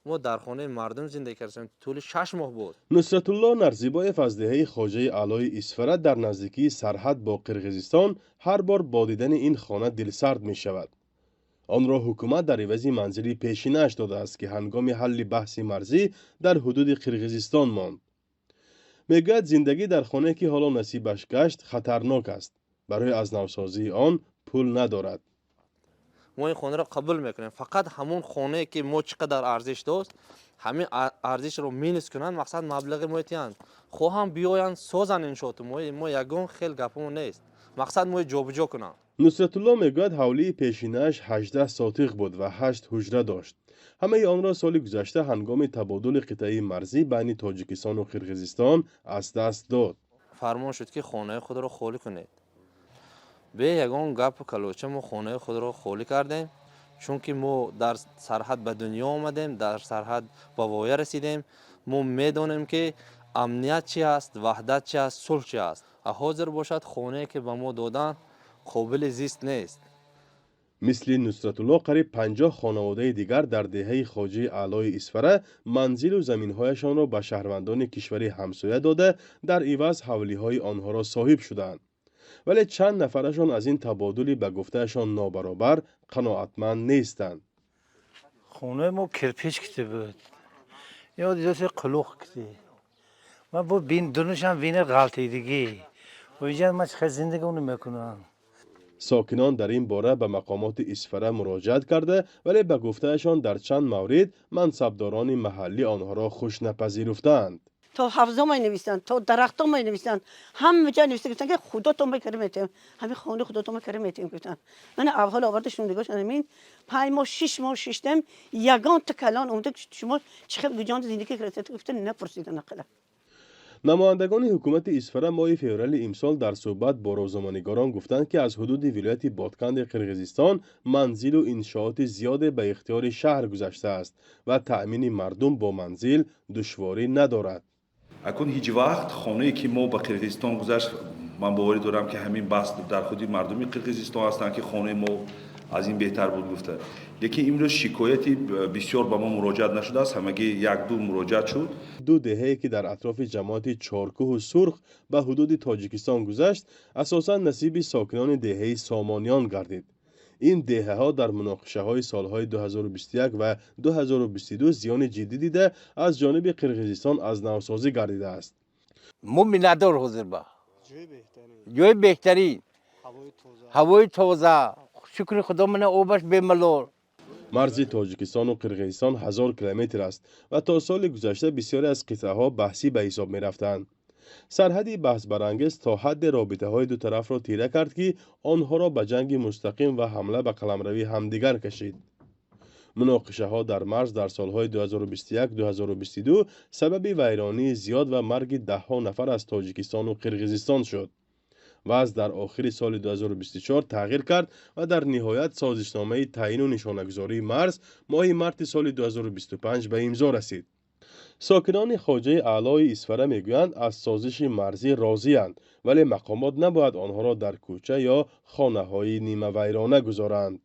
ما در خانه مردم زندگی کردیم طول 6 ماه بود. نصرتالله نرزیبایف از دهه خواجه علای اسفره در نزدیکی سرحد با قرقیزستان هر بار با دیدن این خانه دلسرد می شود. آن را حکومت در عوض منزلی پیشینه‌اش داده است که هنگام حل بحث مرزی در حدود قرقیزستان ماند. میگوید زندگی در خانه که حالا نصیبش گشت خطرناک است. برای از نوسازی آن پول ندارد. ما این خانه را قبول میکنیم، فقط همون خانه که ما چقدر ارزش داشت همین ارزش رو مینس کنن، مقصد مبلغ ما تیان خو هم بیاین سازن انشاءت ما یگون خیلی گپمون نیست، مقصد ما جابجا کنن. نصرتالله میگوید حولی پیشینه‌اش 18 ساتق بود و 8 حجره داشت. همه آن را سال گذشته هنگام تبادل قطعه مرزی بین تاجیکستان و قرقیزستان از دست داد. فرمان شد که خانه خود را خالی کنید. به یگان گپ کلوچه ما خانه خود را خالی کردیم، چون که ما در سرحد به دنیا آمدیم، در سرحد به وایه رسیدیم. ما میدانیم که امنیت چی است، وحدت چی است، صلح چی است. حاضر باشد خانه که به ما دادن قابل زیست نیست. مثل نصرتالله قریب 50 خانواده دیگر در دهه خواجه علای اسفره منزل و زمین‌هایشان را به شهروندان کشور همسایه داده در عوض حولی‌های آنها را صاحب شدند. ولی چند نفرشان از این تبادل به گفتهشان نابرابر قناعتمند نیستند. خونه ما کرپیچ کتی بود یا دیداتی قلوخ کتی من با بین دونشم وینر غلطی دیگی و اینجا من چه زندگی اونو میکنم. ساکنان در این باره به مقامات اسفره مراجعت کرده ولی به گفتهشان در چند مورد منصبداران محلی آنها را خوش نپذیرفتند. تا حفظا می نویسن، تا درخت می نویسن، همه جا نویسته گفتن که خدا تو میکره میتیم، همین خانه خدا تو میکره میتیم گفتن. من اول آوردشون نگاش همین 5 ماه 6 ماه شیشتم یگان تکلان اومده شما چقدر گجان زندگی کردید گفتن نپرسیدن نقلا. نمایندگان حکومت اسفره ماه فوریه امسال در صحبت با روزنامه‌نگاران گفتند که از حدود ولایت بادکند قرقیزستان منزل و انشاءات زیاد به اختیار شهر گذشته است و تأمین مردم با منزل دشواری ندارد. اکنون هیچ وقت خانه‌ای که ما به قرقیزستان گذشت من باوری دارم که همین بحث در خودی مردمی قرقیزستان هستند که خانه ما از این بهتر بود گفته. لیکن امروز شکایتی بسیار به ما مراجعه نشده است، همگی یک دو مراجعه شد. 2 دهه که در اطراف جماعت چارکوه و سرخ به حدود تاجیکستان گذشت اساساً نصیب ساکنان دهه سامانیان گردید. این دهه ها در مناقشه های سالهای 2021 و 2022 زیان جدی دیده از جانب قرقیزستان از نوسازی گردیده است. ما میندار حاضر با جای بهتری هوای تازه شکر خدا من اوبش بملور. مرز تاجیکستان و قرقیزستان 1000 کیلومتر است و تا سال گذشته بسیاری از قطعه ها بحثی به حساب می رفتند. سرحدی بحث برانگیز تا حد رابطه های دو طرف را تیره کرد که آنها را به جنگ مستقیم و حمله به قلمروی همدیگر کشید. مناقشه ها در مرز در سالهای 2021-2022 سبب ویرانی زیاد و مرگ ده ها نفر از تاجیکستان و قرقیزستان شد. وضع در آخر سال 2024 تغییر کرد و در نهایت سازشنامه تعیین و نشانگذاری مرز ماه مارس سال 2025 به امضا رسید. ساکنان خواجه علای اسفره میگویند از سازش مرزی راضی‌اند ولی مقامات نباید آنها را در کوچه یا خانه‌های نیمه ویرانه گذارند.